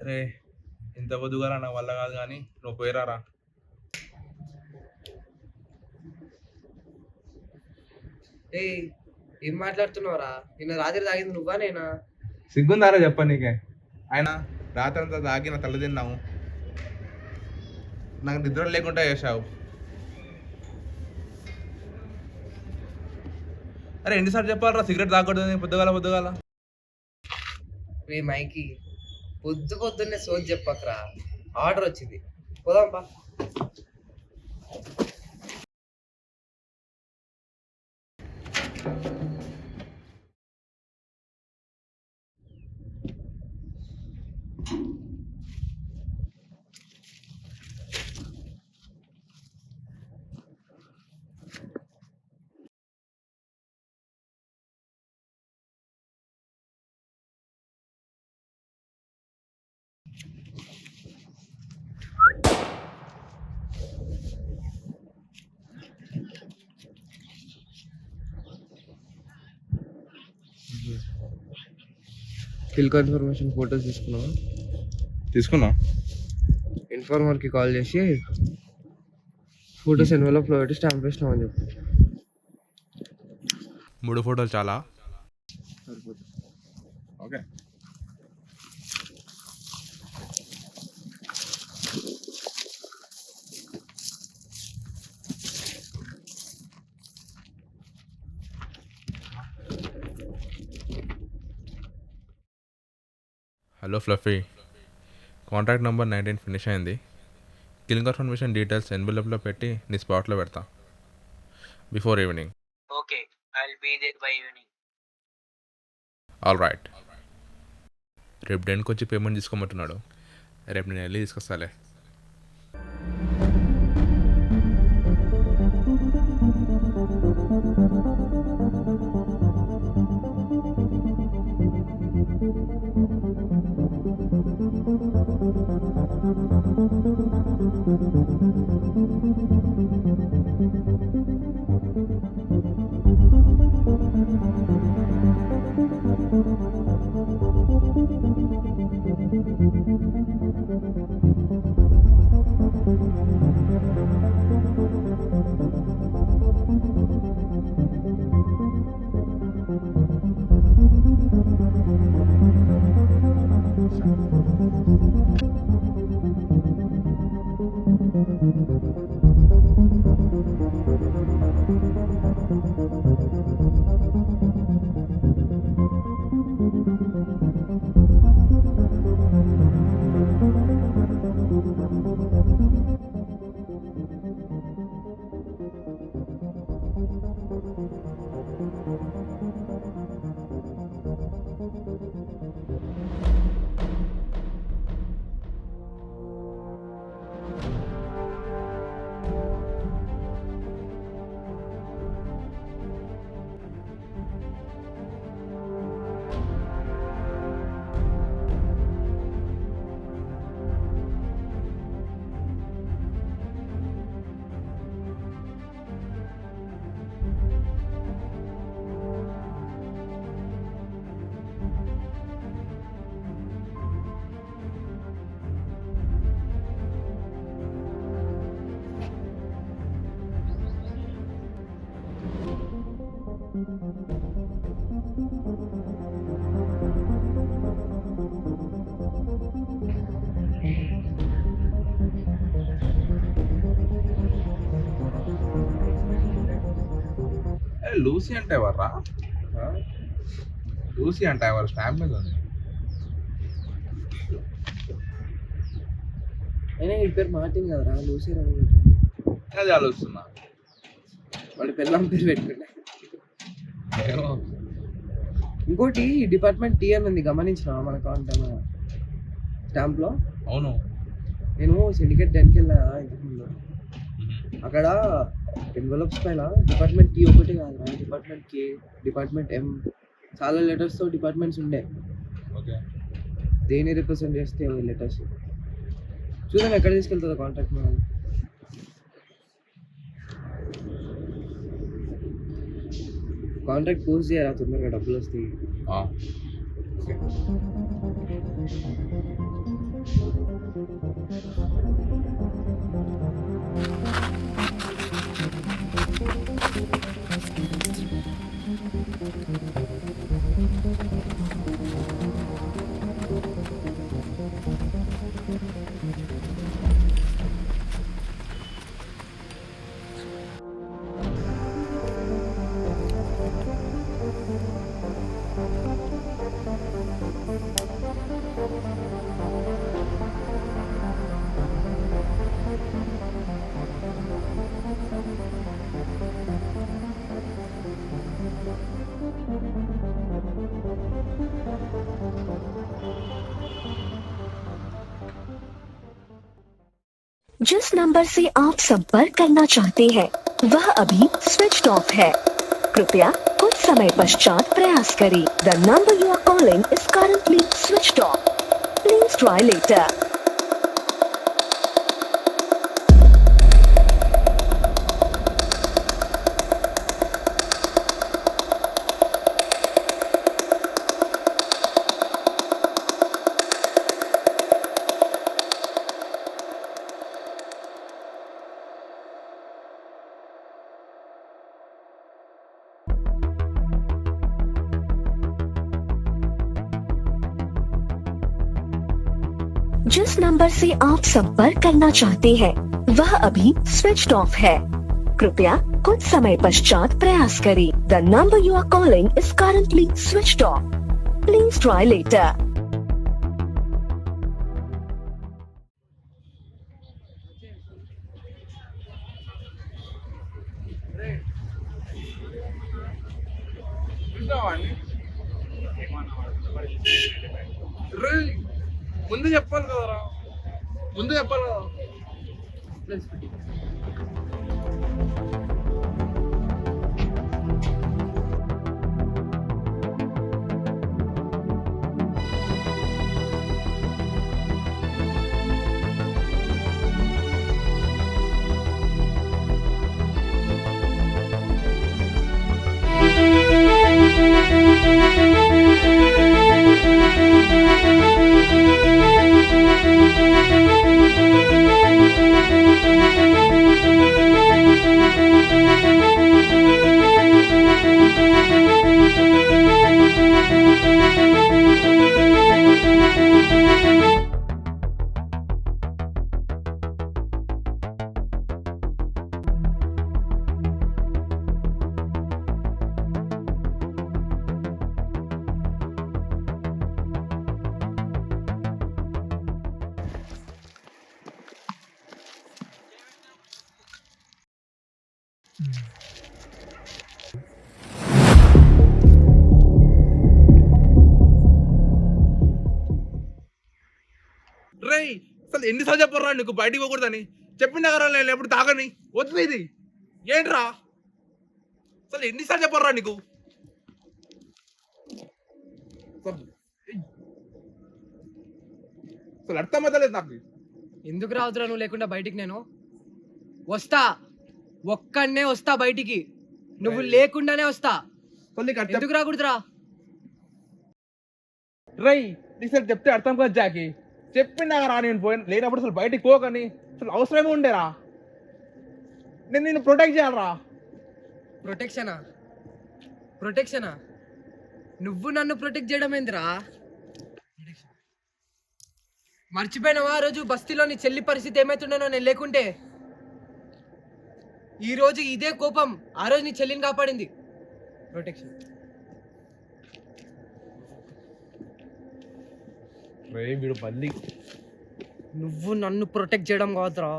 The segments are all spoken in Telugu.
రే ఇంత పొద్దుగాల నా వల్ల కాదు కానీ నువ్వు పోయిరారా. ఏయ్, ఏం మాట్లాడుతున్నావురా? నిన్న రాత్రి తాగింది నువ్వా నేనా? సిగ్గుందారా చెప్ప నీకే. ఆయన రాత్రంతా తాగి నా తల తిన్నావు, నాకు నిద్ర లేకుండా చేశావు. అరే ఎన్నిసార్లు చెప్పాలరా సిగరెట్ తాగకూడదని పొద్దుగాల పొద్దుగాల. రే మైకి, పొద్దున్నే సోది చెప్పకరా. ఆర్డర్ వచ్చింది, పోదాంపా. కిల్ కన్ఫర్మేషన్ ఫోటోస్ తీసుకున్నావా? తీసుకున్నా. ఇన్ఫార్మర్కి కాల్ చేసి ఫోటోస్ ఎన్వెలప్లో పెట్టి స్టాంప్ వేసినామని చెప్పు. 3 ఫోటోలు చాలా? సరిపోతుంది. Okay. Hello fluffy, contact number 19 finish అయింది. కిల్ కన్ఫర్మేషన్ డీటెయిల్స్ ఎన్వెలప్లో పెట్టి నీ స్పాట్లో పెడతా before evening. Okay, I'll be there by evening. All right. రేపు డెన్కి వచ్చి పేమెంట్ తీసుకోమంటున్నాడు. రేపు నేను వెళ్ళి తీసుకొస్తాలే. లూసీ అంటే ఎవర్రా? లూసీ అంటే ఎవరు? స్టాంప్ మీద ఉంది. అయినా ఈ పేరు మార్టిన్ కదరా, లూసీ అని. అది ఆలోచిస్తున్నా. వాడి పిల్లం పేరు పెట్టుకున్నా. ఏమో. ఇంకోటి డిపార్ట్మెంట్ టీ అని ఉంది, గమనించినా మన కాంటాక్ట్ స్టాంప్లో? అవును. నేను సిండికేట్ డెన్కి వెళ్ళా ఇంతకుముందు. అక్కడ ఎన్వలప్స్ పైన డిపార్ట్మెంట్ టీ ఒకటి కాదురా, డిపార్ట్మెంట్ కే, డిపార్ట్మెంట్ ఎం, చాలా లెటర్స్తో డిపార్ట్మెంట్స్ ఉండే. ఓకే. దేని రిప్రజెంట్ చేస్తే లెటర్స్ చూద్దాం ఎక్కడ తీసుకెళ్తుందో కాంటాక్ట్ మనం. కాంటాక్ట్ పోస్ట్ చేయరా, తొందరగా డబ్బులు వస్తాయి. ఓకే. जिस नंबर से आप संपर्क करना चाहते हैं वह अभी स्विच ऑफ है। कृपया कुछ समय पश्चात प्रयास करें। The number you are calling is currently switch off. Please try later. जिस नंबर से आप संपर्क करना चाहते हैं वह अभी स्विच ऑफ है। कृपया कुछ समय पश्चात प्रयास करें। The number you are calling is currently switch off. Please try later. ముందు చెప్పాలి కదరా, ముందు చెప్పాలి కదా. రేయ్, అసలు ఎన్నిసార్లు చెప్పరా నీకు బయటికి పోకూడదని? చెప్పిందా కదా నేను ఎప్పుడు తాగని. వద్దు ఇది ఏంట్రా, అసలు ఎన్నిసార్లు చెప్పరా నీకు? అసలు అర్థమవుతలేదు నాకు. ఎందుకు రావుతురా నువ్వు లేకుండా బయటికి? నేను వస్తా, ఒక్కడనే వస్తా బయటికి. నువ్వు లేకుండానే వస్తా. అసలు నీకు అర్థం ఎందుకు రాకూడదురా? రేయ్, నీకు చెప్తే అర్థం కాదు జాకి. చెప్పిందా రా నేను లేనప్పుడు అసలు బయటికి పోకని. అసలు అవసరమే ఉండేరా? నేను నిన్ను ప్రొటెక్ట్ చేయాలరా. ప్రొటెక్షనా? ప్రొటెక్షనా? నువ్వు నన్ను ప్రొటెక్ట్ చేయడం ఏందిరా? మర్చిపోయినావా ఆ రోజు బస్తీలో నీ చెల్లి పరిస్థితి ఏమైతుండేనో నేను లేకుంటే? ఈ రోజు ఇదే కోపం ఆ రోజు నీ చెల్లిని కాపాడింది. ప్రొటెక్షన్. వీడు బల్లి. నువ్వు నన్ను ప్రొటెక్ట్ చేయడం కాదురా,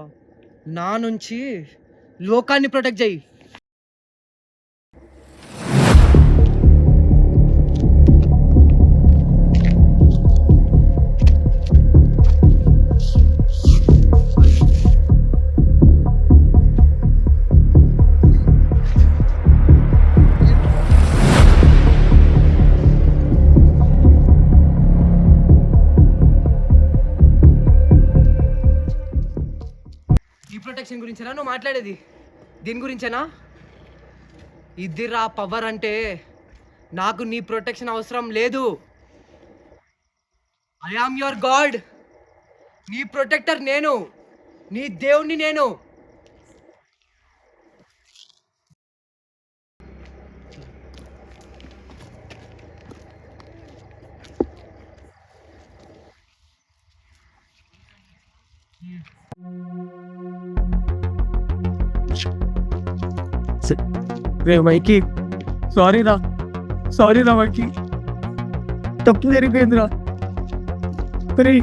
నా నుంచి లోకాన్ని ప్రొటెక్ట్ చేయి. ప్రొటెక్షన్ గురించేనా నువ్వు మాట్లాడేది? దీని గురించేనా? ఇదిరా పవర్ అంటే. నాకు నీ ప్రొటెక్షన్ అవసరం లేదు. I am your god. నీ ప్రొటెక్టర్ నేను, నీ దేవుణ్ణి నేను. రే మైకి, సారీ రా మైకి, తప్పు జరిగిపోయిందిరా. రే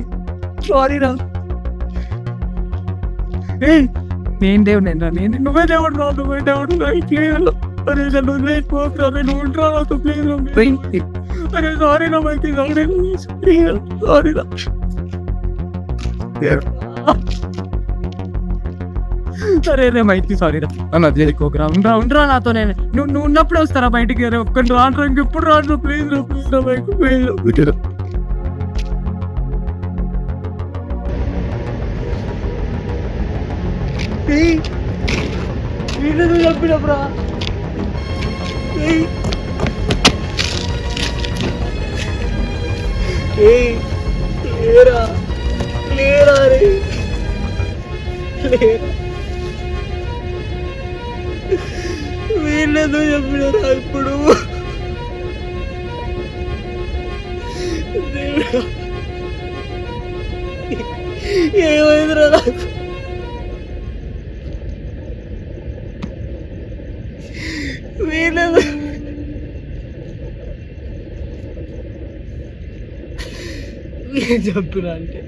సారీ రా. నేను దేవుడు రా, నువ్వే దేవుడు రా, నువ్వే దేవుడు రా. అరే నువ్వు లేకపోతే నువ్వు ఉంటా నాతో ప్లీజ్. అరే సారీ రా మైకి, సారీ రా. సరే రే మైకి సారీ రా నన్ను వదిలేకోకరా ఉండరా నాతో నేను నువ్వు ఉన్నప్పుడే వస్తారా బయటికి రే ఒక్కటి రాను ఇంకెప్పుడు రాను ప్లీజ్ రా ప్లీజ్ రా మైకు ప్లీజ్ చెప్పినప్పుడా లేరా లేరా రే లేరా వీళ్ళతో చెప్పినరా ఇప్పుడు ఏమైందిరా నాకు వీళ్ళతో చెప్పినా అంటే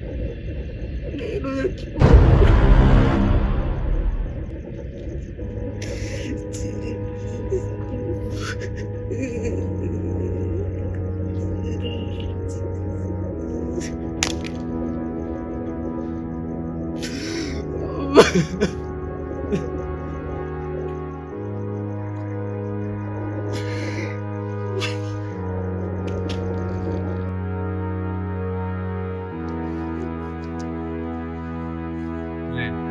నేను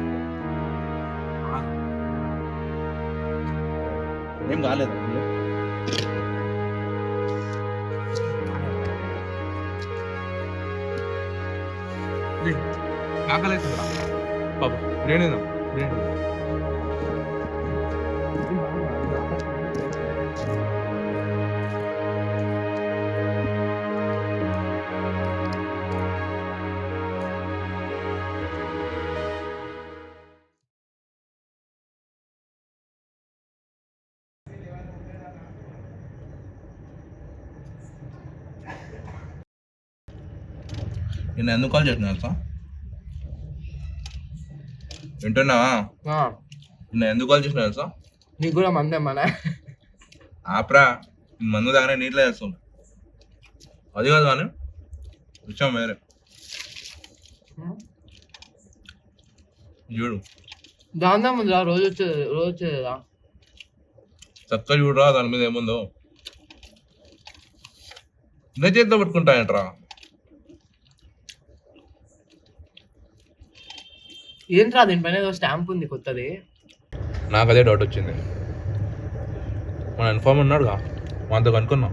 ఏం కాలేదు ఆకలేస్తుందిరా బాబు బిర్యానీ బిర్యానీ నేను ఎందుకు కాల్ చేసిన తెలుసా వింటున్నావా నేను ఎందుకు కాల్ చేసిన తెలుసా నీకు కూడా మందే మన ఆప్రా మందు దగ్గర నీటిలో వేస్తుంది అది కాదు కానీ విషయం వేరే చూడు దాందా ముందు రోజు వచ్చేదా చక్కగా చూడరా దాని మీద ఏముందో నే చేతితో పట్టుకుంటాయంట్రా ఏంట్రా దీనిపైన ఏదో స్టాంప్ ఉంది కొత్తది నాకు అదే డౌట్ వచ్చింది మన ఇన్ఫార్మ్ ఉన్నాడుగా మనతో కనుక్కున్నాం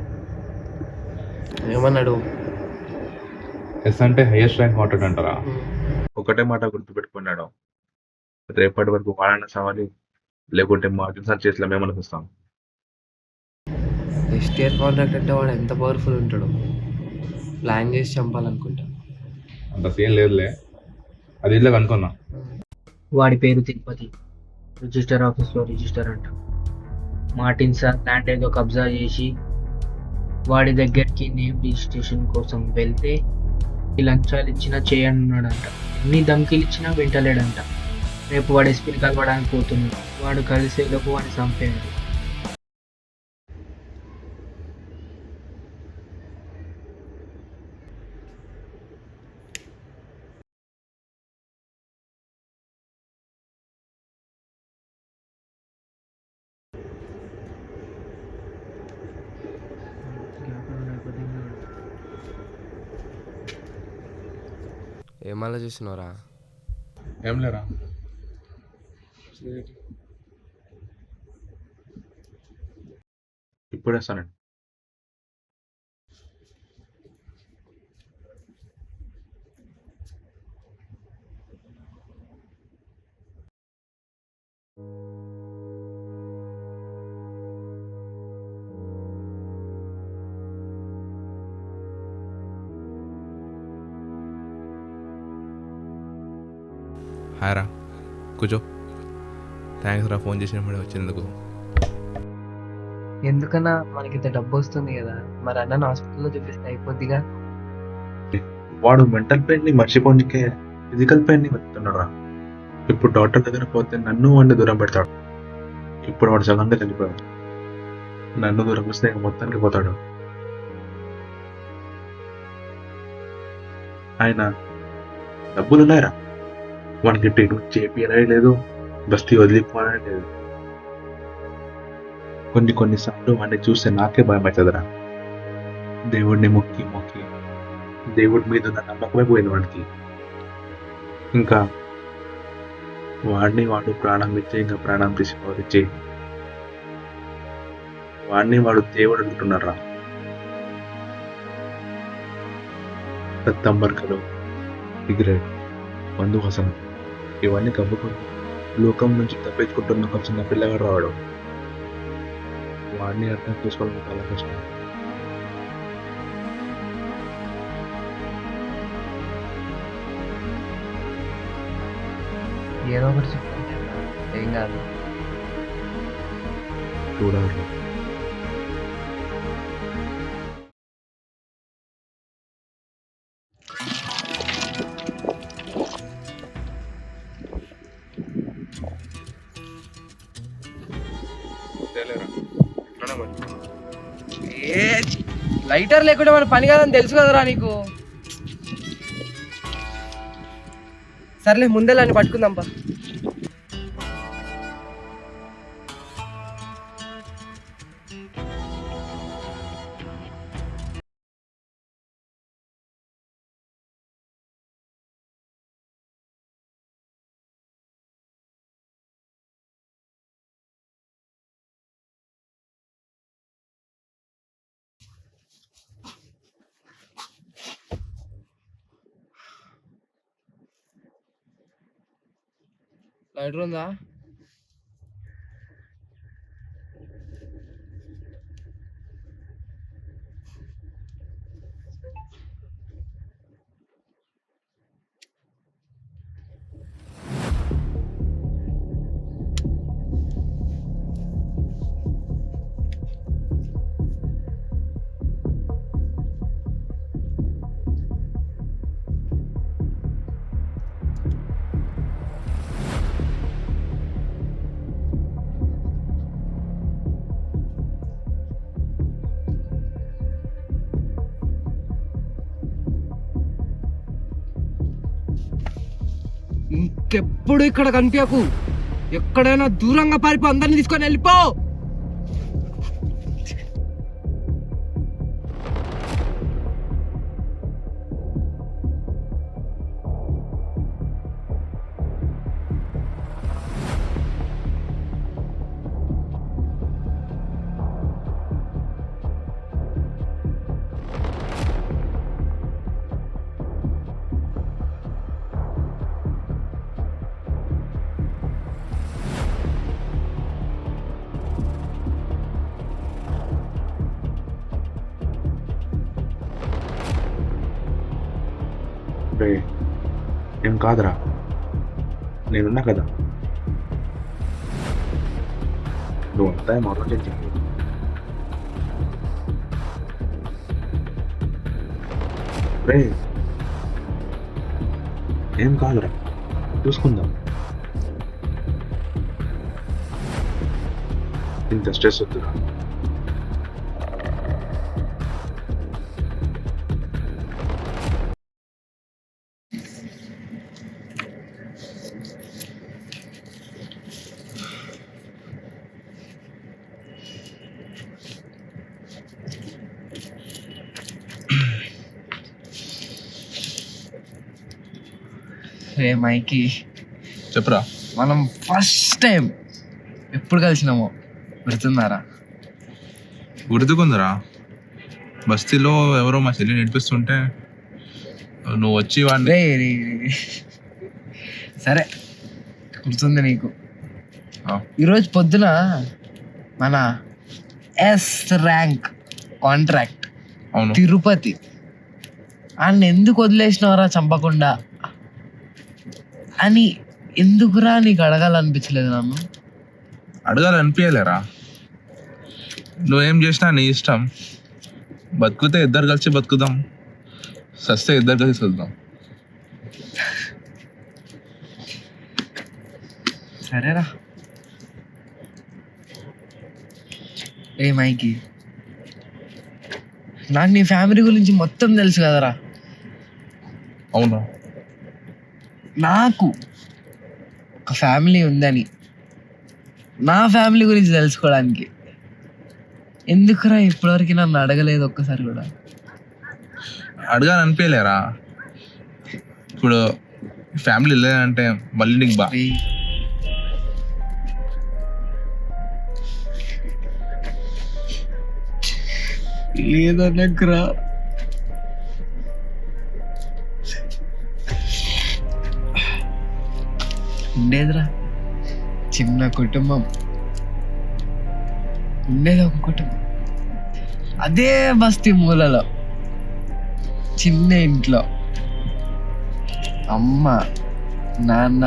ఏమన్నాడు ఎస్ అంటే హైయెస్ట్ ర్యాంక్ హాటెడ్ అంటారా ఒకటే మాట గుర్తుపెట్టుకున్నాడు రేపటి వరకు వాడన్న సవాలి లేకుంటే మార్జిన్ సార్ చేతిలో మేము అనిపిస్తాం నెక్స్ట్ ఇయర్ కాంట్రాక్ట్ అంటే వాడు ఎంత పవర్ఫుల్ ఉంటాడు ప్లాన్ చేసి చంపాలనుకుంటా అంత సీన్ లేదులే అది ఇట్లా కనుక్కున్నా వాడి పేరు తిరుపతి, రిజిస్టర్ ఆఫీస్లో రిజిస్టర్ అంట. మార్టిన్ సార్ ల్యాండ్ ఏదో కబ్జా చేసి వాడి దగ్గరికి నేమ్ రిజిస్ట్రేషన్ కోసం వెళ్తే ఈ లంచాలు ఇచ్చినా చేయనున్నాడంట. ఎన్ని ధమ్కీలు ఇచ్చినా వింటలేడంట. రేపు వాడు ఎస్పీని కలవడానికి పోతున్నాడు. వాడు కలిసేలోపు వాడిని చంపేయాలి. ఏం ఆలోచిస్తున్నావురా? ఏం లేరా. ఇప్పుడు వేస్తానండి. హాయ్ రా, కూర్చో. థ్యాంక్స్ రా ఫోన్ చేసినప్పుడు వచ్చినందుకు. ఎందుకన్నా మనకింత డబ్బు వస్తుంది కదా, మరి అన్న హాస్పిటల్లో చూపిస్తే అయిపోద్దిగా. వాడు మెంటల్ పెయిన్ ని మర్చిపోనికే ఫిజికల్ పెయిన్ ని వెతుకుతున్నాడు రా. ఇప్పుడు డాక్టర్ దగ్గర పోతే నన్ను వాడిని దూరం పెడతాడు. ఇప్పుడు వాడు సగంగా చనిపోయాడు. నన్ను దూరం వస్తే మొత్తానికి పోతాడు. ఆయన డబ్బులు ఉన్నాయరా, వానికి ట్రీట్మెంట్ చేపియలే లేదు, బస్తీ వదిలిపోవడం లేదు. కొన్నిసార్లు వాడిని చూస్తే నాకే భయం అవుతుందిరా. దేవుడిని మొక్కి దేవుడి మీద ఉన్న నమ్మకమే పోయింది వాడికి. ఇంకా వాడు ప్రాణం ఇచ్చే, ఇంకా ప్రాణం తీసుకోవాలిచ్చే వాడు దేవుడు అంటున్నారా. రక్తంబర్కలు, సిగరెట్, మందు హసనం ఇవన్నీ కమ్ముకొని లోకం నుంచి తప్పించుకుంటున్న ఒక చిన్న పిల్లగాడు రావడం, వాడిని అర్థం చేసుకోవడం చాలా కష్టం. ఏదో ఒకటి చెప్పండి, ఏం కాదు. చూడాలి. ఏ లైటర్ లేకుండా మన పని కాదని తెలుసు కదరా నీకు. సర్లే ముందే అని పట్టుకుందాంపా. లైటర్ ఉందా? ఇంకెప్పుడు ఇక్కడ కనిపించకు. ఎక్కడైనా దూరంగా పారిపో, అందరిని తీసుకొని వెళ్ళిపో. ఏం కాదురా, నేనున్నా కదా. నువ్వు అంతా ఏం ఆలోచించు. ఏం కాదురా, చూసుకుందాం. ఇంత స్ట్రెస్ వద్దురా. రే మైకి, చెప్పురా. మనం ఫస్ట్ టైం ఎప్పుడు కలిసినామో గుర్తుందారా? గుర్తుకుందరా, బస్తీలో ఎవరో మా చెల్లి నడిపిస్తుంటే నువ్వు వచ్చి వాడిని. రే రే రే. సరే గుర్తుంది నీకు. ఈరోజు పొద్దున మన ఎస్ ర్యాంక్ కాంట్రాక్ట్ అవును, తిరుపతి ఆయన ఎందుకు వదిలేసినవరా చంపకుండా అని ఎందుకురా నీకు అడగాలనిపించలేదు? నన్ను అడగాలనిపించలేరా? నువ్వేం చేసినా నీ ఇష్టం. బతుకుతే ఇద్దరు కలిసి బతుకుదాం, సస్తే ఇద్దరు కలిసి వద్దాం. సరేరా. ఏ మైకి, నాకు నీ ఫ్యామిలీ గురించి మొత్తం తెలుసు కదరా. అవునా? నాకు ఒక ఫ్యామిలీ ఉందని, నా ఫ్యామిలీ గురించి తెలుసుకోవడానికి. ఎందుకురా ఇప్పటివరకు నన్ను అడగలేదు ఒక్కసారి కూడా? అడగాలని అనిపించలేరా? ఇప్పుడు ఫ్యామిలీ లేదంటే మళ్ళీ నీకు లేదన్నకురా. ఉండేదిరా చిన్న కుటుంబం, ఉండేది ఒక కుటుంబం, అదే బస్తీ మూలలో చిన్న ఇంట్లో అమ్మ, నాన్న,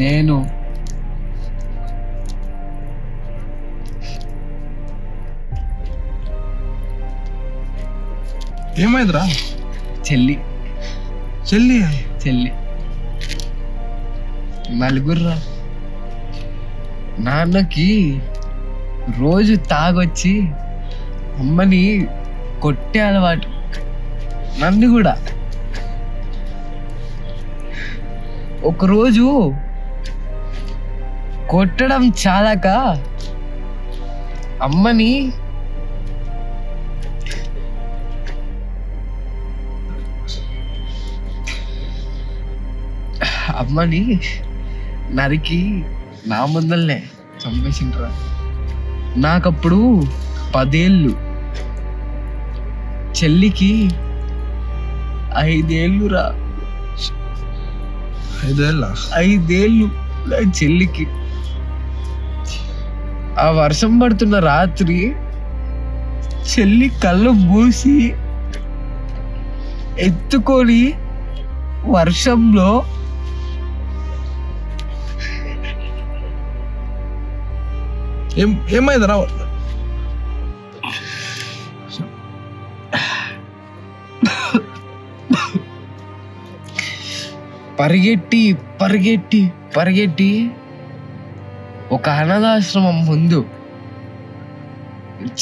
నేను, ఏమైందిరా? చెల్లి చెల్లి చెల్లి నలుగురురా. నాన్నకి రోజు తాగొచ్చి అమ్మని కొట్టే అలవాటు, నన్ను కూడా. ఒకరోజు కొట్టడం చాలాక అమ్మని నరికి నా ముందల్నే చంపేసిండ్రా. నాకప్పుడు 10 ఏళ్ళు, చెల్లికి 5 ఏళ్ళురా. 5 ఏళ్ళు నా చెల్లికి. ఆ వర్షం పడుతున్న రాత్రి చెల్లి కళ్ళు మూసి ఎత్తుకొని వర్షంలో ఏమైందిరా? పరిగెట్టి పరిగెట్టి పరిగెట్టి ఒక అనాథాశ్రమం ముందు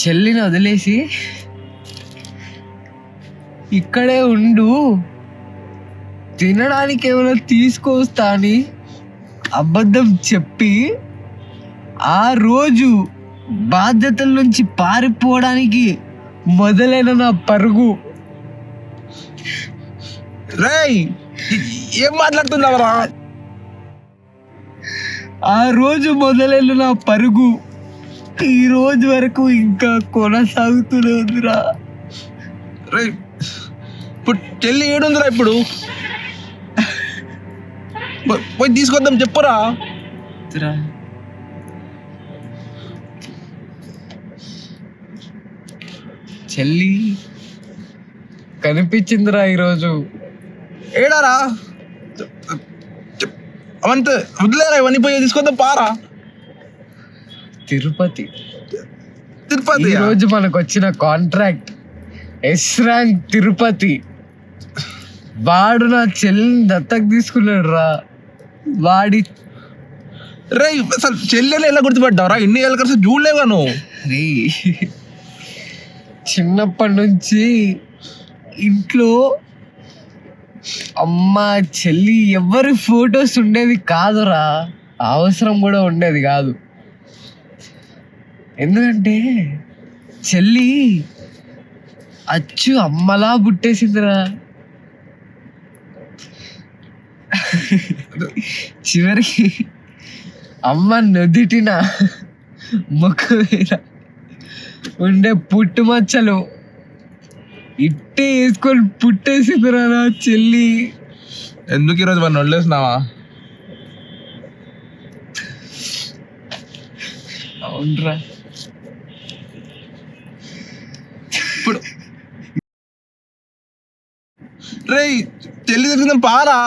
చెల్లిని వదిలేసి, ఇక్కడే ఉండు, తినడానికి ఏమైనా తీసుకొస్తా అని అబద్ధం చెప్పి ఆ రోజు బాధ్యతల నుంచి పారిపోవడానికి మొదలైన నా పరుగు. రేయ్, ఏం మాట్లాడుతున్నావరా? ఆ రోజు మొదలైన నా పరుగు ఈ రోజు వరకు ఇంకా కొనసాగుతూనే ఉందిరా. రేయ్, ఇప్పుడు చెల్లి ఏడుందిరా? ఇప్పుడు పోయి తీసుకొద్దాం, చెప్పురా. చెల్లి కనిపించిందిరా ఈరోజు. ఏడారా? అవంతా వదిలేరా, ఇవన్నీ పోయి తీసుకొద్దాం, పారా. తిరుపతి. తిరుపతి ఈ రోజు మనకు వచ్చిన కాంట్రాక్ట్ ఎస్ ర్యాంక్ తిరుపతి. వాడు నా చెల్లిని దత్తకు తీసుకున్నాడు రా. వాడి రే, అసలు చెల్లెలు ఎలా గుర్తుపెట్టావురా? ఇన్ని ఏళ్ళ కలిసి చూడలేవా నువ్వు? రే, చిన్నప్పటి నుంచి ఇంట్లో అమ్మ చెల్లి ఎవరి ఫొటోస్ ఉండేది కాదురా. అవసరం కూడా ఉండేది కాదు. ఎందుకంటే చెల్లి అచ్చు అమ్మలా పుట్టేసిందిరా. చివరికి అమ్మ నుదిటిన ముఖం మీద ఉండే పుట్టుమచ్చలు ఇట్టే వేసుకొని పుట్టేసిందిరా నా చెల్లి. ఎందుకు ఈరోజు మనం వదిలేసినావా? అవునరా. ఇప్పుడు రే, చెల్లి తిరిగిందాం, పారా.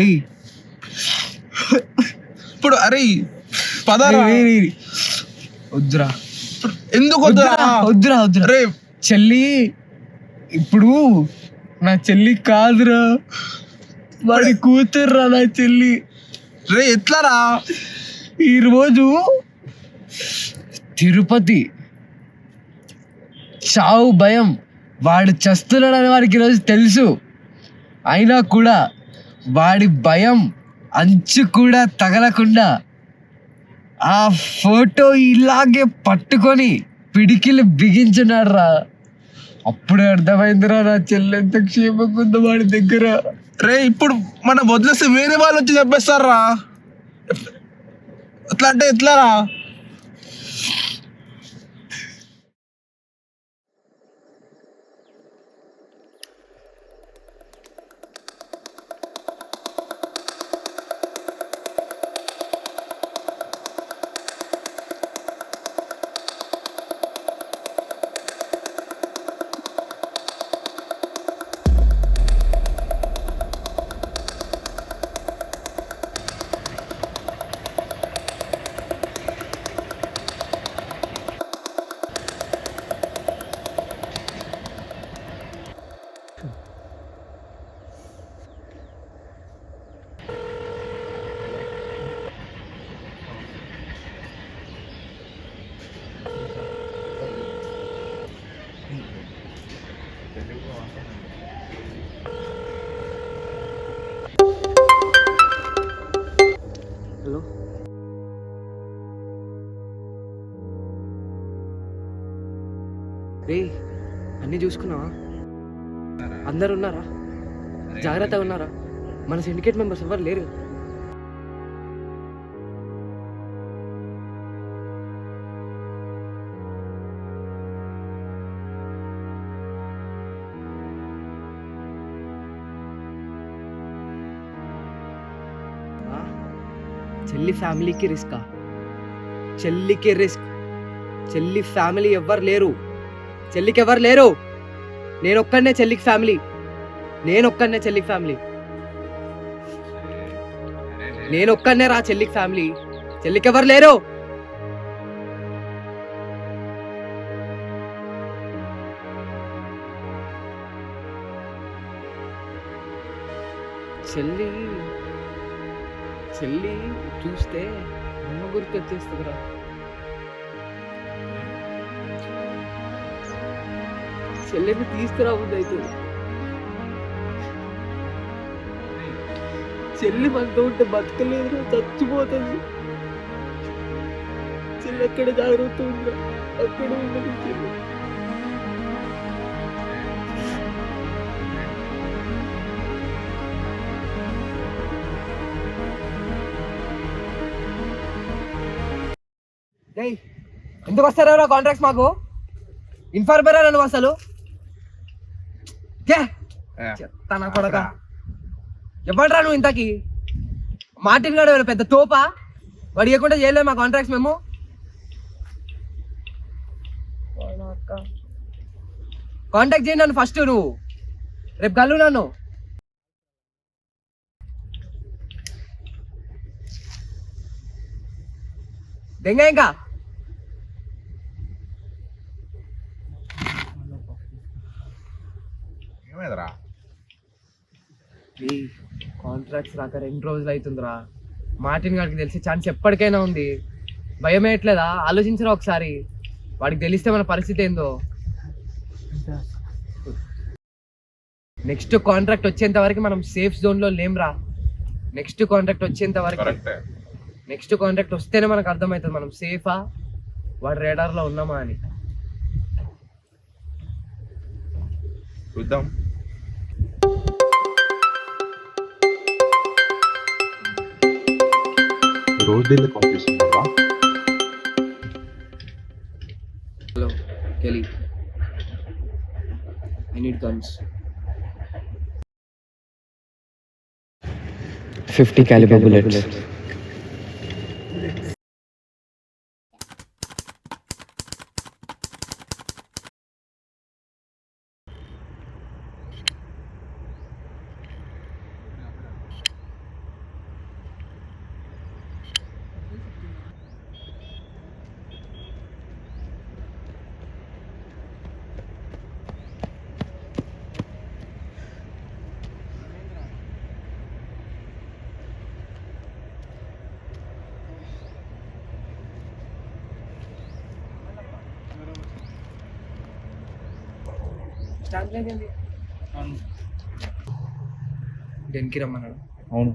ఏయ్, ఇప్పుడు అరే పదారా. వద్దురా. ఎందుకు వద్దురా వద్దురా వద్దురా. రే, చెల్లి ఇప్పుడు నా చెల్లి కాదురా, వాడి కూతుర్రా నా చెల్లి. రే, ఎట్లారా? ఈరోజు తిరుపతి చావు భయం, వాడు చస్తున్నాడని వాడికి ఈరోజు తెలుసు. అయినా కూడా వాడి భయం అంచు కూడా తగలకుండా ఆ ఫోటో ఇలాగే పట్టుకొని పిడికిలు బిగించున్నాడు రా. అప్పుడే అర్థమైందిరా నా చెల్లెంత క్షేమంగా ఉందో వాడి దగ్గర. రే ఇప్పుడు మనం వదిలేస్తే వేరే వాళ్ళు వచ్చి చెప్పేస్తారా? అట్లా అంటే ఎట్లారా? హలో, రే అన్నీ చూసుకున్నావా? అందరు ఉన్నారా? జాగ్రత్తగా ఉన్నారా? మన సిండికేట్ మెంబర్స్ ఎవరు లేరు. చెల్లి ఫ్యామిలీకి రిస్కా? చెల్లికి రిస్క్. చెల్లి ఫ్యామిలీ ఎవ్వరు లేరు. చెల్లికి ఎవరు లేరు. నేనొక్కడనే చెల్లికి ఫ్యామిలీ. నేనొక్కడనే చెల్లికి ఫ్యామిలీ. నేనొక్కడనే రా చెల్లికి ఫ్యామిలీ. చెల్లికి ఎవరు లేరు. చెల్లి చెల్లి చూస్తే అమ్మ గుర్తు వచ్చేస్తుందిరా. చెల్లిని తీసుకురాబుద్ది అవుతుంది. చెల్లి మనతో ఉంటే బతకలేదురా, చచ్చిపోతుంది. చెల్లి ఎక్కడ జాగ్రత్త ఉందిరా, అక్కడ ఉండదు చెల్లి. ఎందుకు వస్తారా కాంట్రాక్ట్స్ మాకు? ఇన్ఫార్మరా నువ్వు అసలు? చెప్తానా కొడక. చెప్పండిరా నువ్వు ఇంతకి. మార్టిన్ గారు పెద్ద తోపా? వాడు ఇవ్వకుండా చేయలేము మా కాంట్రాక్ట్స్ మేము. కాంటాక్ట్ చేయండి నన్ను ఫస్ట్. నువ్వు రేపు కలు నన్ను. దెంగ ఇంకా ఏమైందిరా? కాంట్రాక్ట్స్ రాక 2 రోజులు అవుతుందిరా. మార్టిన్ గారికి తెలిసే ఛాన్స్ ఎప్పటికైనా ఉంది. భయం వేయట్లేదా? ఆలోచించరా ఒకసారి. వాడికి తెలిస్తే మన పరిస్థితి ఏందో. నెక్స్ట్ కాంట్రాక్ట్ వచ్చేంత వరకు మనం సేఫ్ జోన్లో లేమ్రా. నెక్స్ట్ కాంట్రాక్ట్ వచ్చేంత వరకు. నెక్స్ట్ కాంట్రాక్ట్ వస్తేనే మనకు అర్థమవుతుంది మనం సేఫా, వాడి రేడార్లో ఉన్నామా అని. చూద్దాం. రోడ్ ఎందుకు పంపిస్తున్నావా? Hello Kelly, I need guns. 50 caliber bullets. డెన్కి రమ్మన్నాడు. అవును.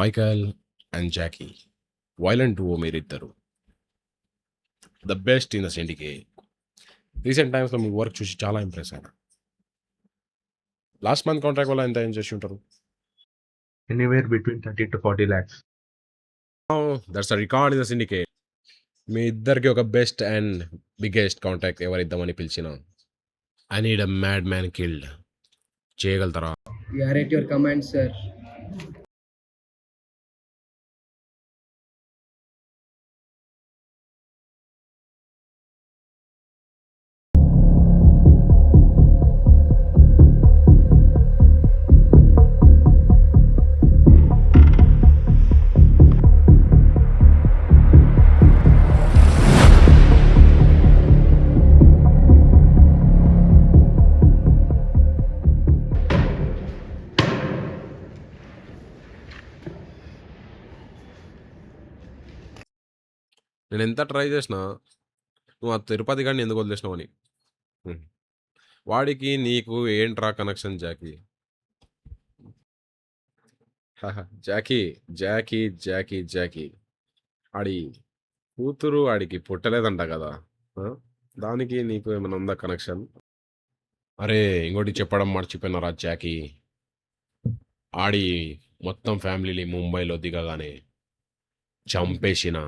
Michael and Jackie violent duo మీరిద్దరు. The best in the syndicate. Recent టైమ్స్లో మీ వర్క్ చూసి చాలా ఇంప్రెస్ అయినా. లాస్ట్ మంత్ కాంట్రాక్ట్ వల్ల ఎంత ఏం చేసి ఉంటారు? Anywhere between 30 to 40 lakhs. That's a record in the syndicate. మీ ఇద్దరికి ఒక బెస్ట్ అండ్ బిగ్గెస్ట్ కాంట్రాక్ట్ ఎవరిద్దామని పిలిచిన. I need a mad man killed. చేయగలుగుతారా? We are at your command, sir. నేను ఎంత ట్రై చేసినా నువ్వు ఆ తిరుపతి గాడిని ఎందుకు వదిలేసినావని. వాడికి నీకు ఏంట్రా connection Jackie? Jackie Jackie Jackie Jackie ఆడి కూతురు ఆడికి పుట్టలేదంట కదా, దానికి నీకు ఏమైనా ఉందా కనెక్షన్? అరే ఇంకోటి చెప్పడం మర్చిపోయినారా జాకీ, ఆడి మొత్తం ఫ్యామిలీని ముంబైలో దిగగానే చంపేసిన.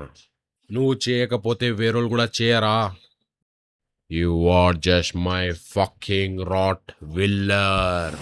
నువ్వు చేయకపోతే వేరేలు కూడా చేయరా? You are just my fucking rottweiler.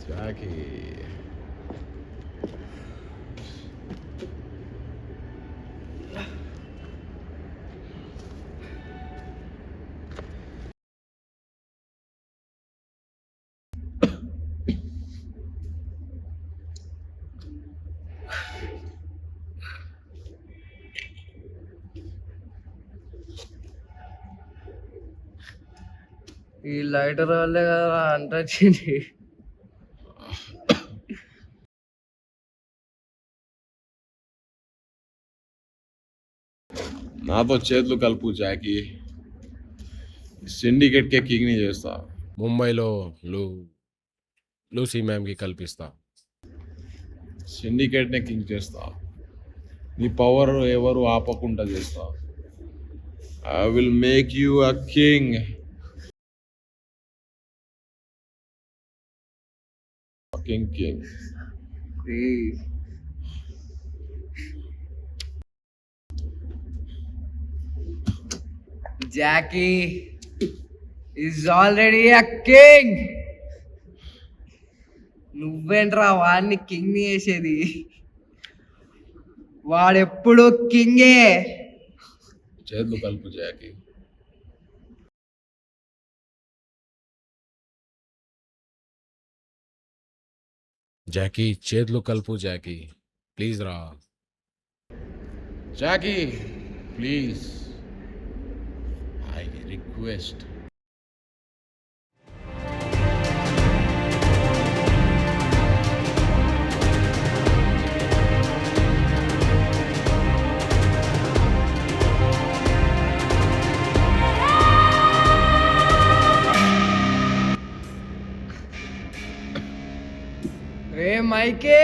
Jackie ఈ లైటర్ వల్లే కదా అంత వచ్చింది. నాతో చేతులు కలుపు జాకీ. సిండికేట్కే కింగ్ని చేస్తా. ముంబైలో లూసీ మ్యామ్కి కల్పిస్తా. సిండికేట్నే కింగ్ చేస్తా. నీ పవర్ ఎవరు ఆపకుండా చేస్తా. I will make you a king. King Jackie is already a king. నువ్వేంట్రా వాడిని కింగ్ చేసేది? వాడెప్పుడు కింగే. చేతులు కలుపు జాకీ. జాకీ చేతులు కలుపు జాకీ, ప్లీజ్ రా. Jackie please, I request. రే మైకే,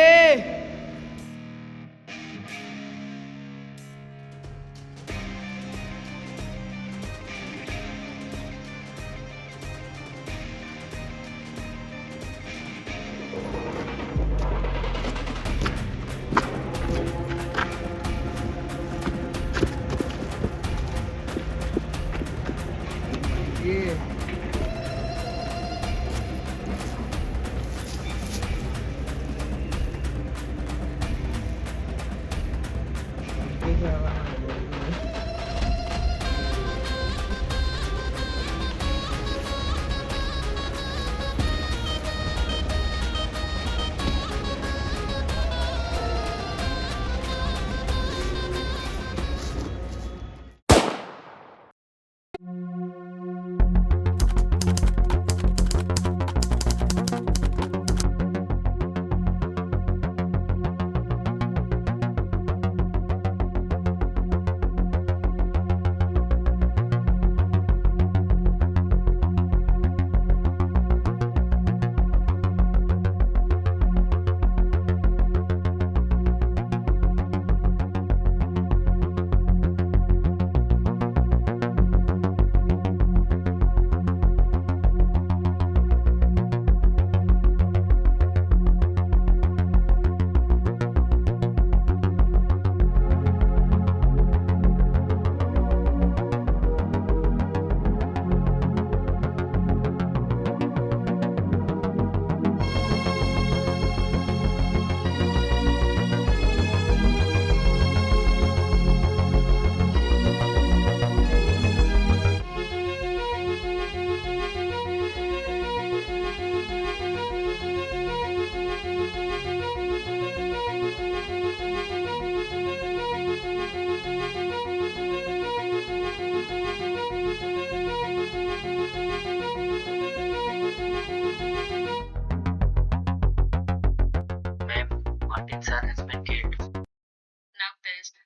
నాకు తెలుసు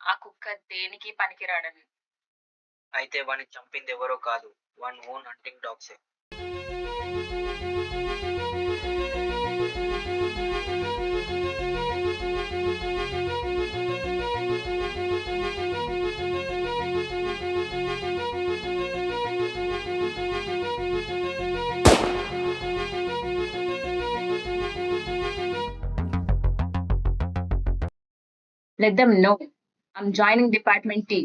ఆ కుక్క దేనికి పనికిరాడని. అయితే వాడిని చంపింది ఎవరో కాదు, వన్ ఓన్ హంటింగ్ డాగ్సే. Let them know I'm joining Department T.